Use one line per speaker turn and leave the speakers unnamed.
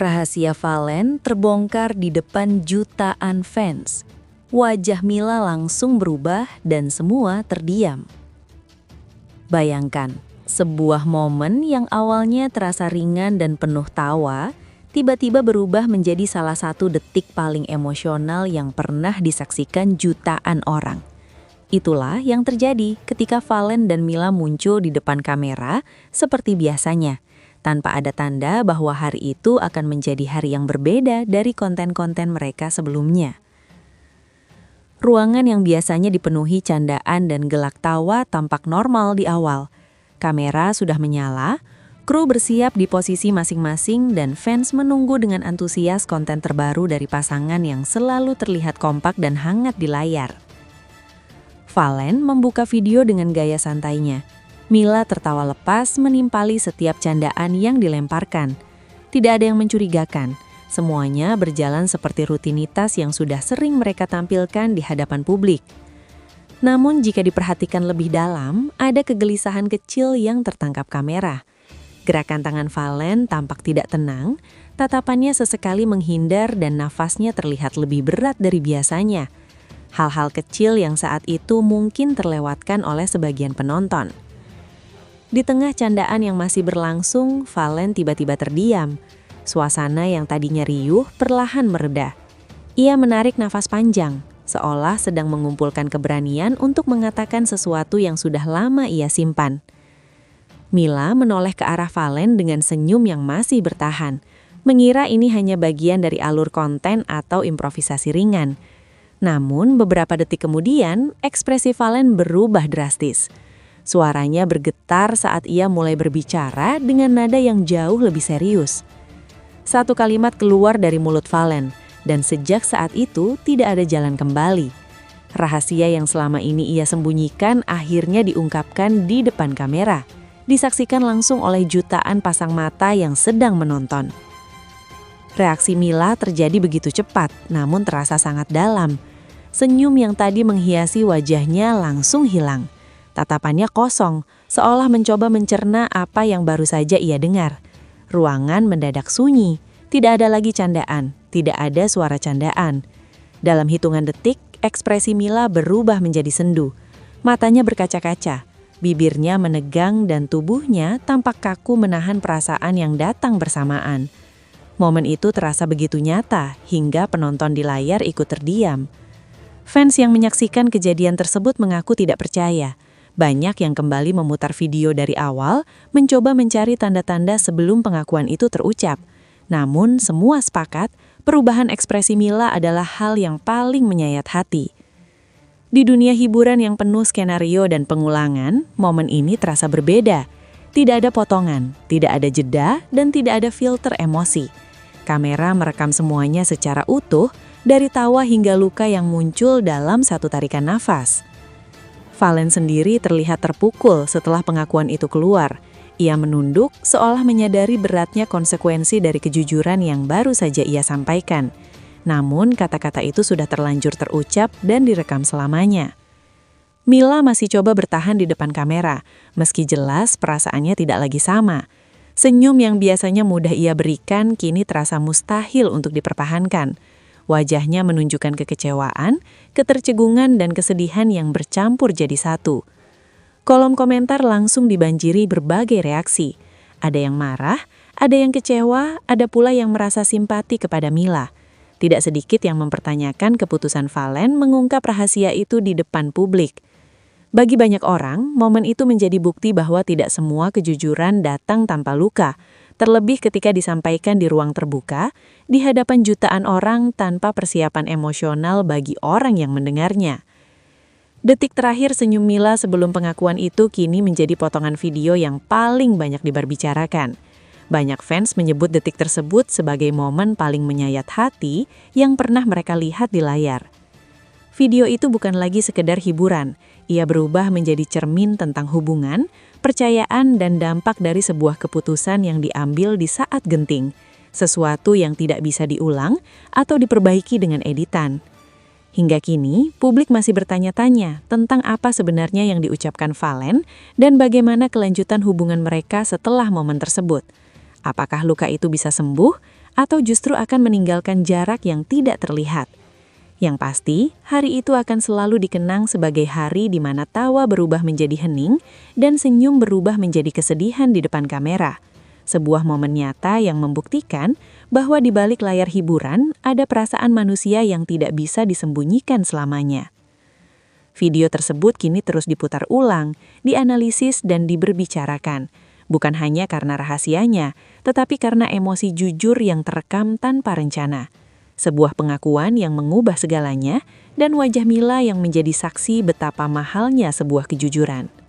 Rahasia Valen terbongkar di depan jutaan fans. Wajah Mila langsung berubah dan semua terdiam. Bayangkan, sebuah momen yang awalnya terasa ringan dan penuh tawa, tiba-tiba berubah menjadi salah satu detik paling emosional yang pernah disaksikan jutaan orang. Itulah yang terjadi ketika Valen dan Mila muncul di depan kamera seperti biasanya, tanpa ada tanda bahwa hari itu akan menjadi hari yang berbeda dari konten-konten mereka sebelumnya. Ruangan yang biasanya dipenuhi candaan dan gelak tawa tampak normal di awal. Kamera sudah menyala, kru bersiap di posisi masing-masing dan fans menunggu dengan antusias konten terbaru dari pasangan yang selalu terlihat kompak dan hangat di layar. Valen membuka video dengan gaya santainya. Mila tertawa lepas menimpali setiap candaan yang dilemparkan. Tidak ada yang mencurigakan. Semuanya berjalan seperti rutinitas yang sudah sering mereka tampilkan di hadapan publik. Namun jika diperhatikan lebih dalam, ada kegelisahan kecil yang tertangkap kamera. Gerakan tangan Valen tampak tidak tenang, tatapannya sesekali menghindar dan nafasnya terlihat lebih berat dari biasanya. Hal-hal kecil yang saat itu mungkin terlewatkan oleh sebagian penonton. Di tengah candaan yang masih berlangsung, Valen tiba-tiba terdiam. Suasana yang tadinya riuh perlahan mereda. Ia menarik nafas panjang, seolah sedang mengumpulkan keberanian untuk mengatakan sesuatu yang sudah lama ia simpan. Mila menoleh ke arah Valen dengan senyum yang masih bertahan, mengira ini hanya bagian dari alur konten atau improvisasi ringan. Namun beberapa detik kemudian, ekspresi Valen berubah drastis. Suaranya bergetar saat ia mulai berbicara dengan nada yang jauh lebih serius. Satu kalimat keluar dari mulut Valen, dan sejak saat itu tidak ada jalan kembali. Rahasia yang selama ini ia sembunyikan akhirnya diungkapkan di depan kamera, disaksikan langsung oleh jutaan pasang mata yang sedang menonton. Reaksi Mila terjadi begitu cepat, namun terasa sangat dalam. Senyum yang tadi menghiasi wajahnya langsung hilang. Tatapannya kosong, seolah mencoba mencerna apa yang baru saja ia dengar. Ruangan mendadak sunyi, tidak ada lagi candaan, tidak ada suara candaan. Dalam hitungan detik, ekspresi Mila berubah menjadi sendu. Matanya berkaca-kaca, bibirnya menegang dan tubuhnya tampak kaku menahan perasaan yang datang bersamaan. Momen itu terasa begitu nyata hingga penonton di layar ikut terdiam. Fans yang menyaksikan kejadian tersebut mengaku tidak percaya. Banyak yang kembali memutar video dari awal, mencoba mencari tanda-tanda sebelum pengakuan itu terucap. Namun semua sepakat, perubahan ekspresi Mila adalah hal yang paling menyayat hati. Di dunia hiburan yang penuh skenario dan pengulangan, momen ini terasa berbeda. Tidak ada potongan, tidak ada jeda, dan tidak ada filter emosi. Kamera merekam semuanya secara utuh, dari tawa hingga luka yang muncul dalam satu tarikan nafas. Valen sendiri terlihat terpukul setelah pengakuan itu keluar. Ia menunduk seolah menyadari beratnya konsekuensi dari kejujuran yang baru saja ia sampaikan. Namun kata-kata itu sudah terlanjur terucap dan direkam selamanya. Mila masih coba bertahan di depan kamera, meski jelas perasaannya tidak lagi sama. Senyum yang biasanya mudah ia berikan kini terasa mustahil untuk dipertahankan. Wajahnya menunjukkan kekecewaan, ketercegungan, dan kesedihan yang bercampur jadi satu. Kolom komentar langsung dibanjiri berbagai reaksi. Ada yang marah, ada yang kecewa, ada pula yang merasa simpati kepada Mila. Tidak sedikit yang mempertanyakan keputusan Valen mengungkap rahasia itu di depan publik. Bagi banyak orang, momen itu menjadi bukti bahwa tidak semua kejujuran datang tanpa luka. Terlebih ketika disampaikan di ruang terbuka, di hadapan jutaan orang tanpa persiapan emosional bagi orang yang mendengarnya. Detik terakhir senyum Mila sebelum pengakuan itu kini menjadi potongan video yang paling banyak dibicarakan. Banyak fans menyebut detik tersebut sebagai momen paling menyayat hati yang pernah mereka lihat di layar. Video itu bukan lagi sekedar hiburan, ia berubah menjadi cermin tentang hubungan, percayaan, dan dampak dari sebuah keputusan yang diambil di saat genting, sesuatu yang tidak bisa diulang atau diperbaiki dengan editan. Hingga kini, publik masih bertanya-tanya tentang apa sebenarnya yang diucapkan Valen dan bagaimana kelanjutan hubungan mereka setelah momen tersebut. Apakah luka itu bisa sembuh atau justru akan meninggalkan jarak yang tidak terlihat. Yang pasti, hari itu akan selalu dikenang sebagai hari di mana tawa berubah menjadi hening dan senyum berubah menjadi kesedihan di depan kamera. Sebuah momen nyata yang membuktikan bahwa di balik layar hiburan ada perasaan manusia yang tidak bisa disembunyikan selamanya. Video tersebut kini terus diputar ulang, dianalisis dan diberbicarakan, bukan hanya karena rahasianya, tetapi karena emosi jujur yang terekam tanpa rencana. Sebuah pengakuan yang mengubah segalanya, dan wajah Mila yang menjadi saksi betapa mahalnya sebuah kejujuran.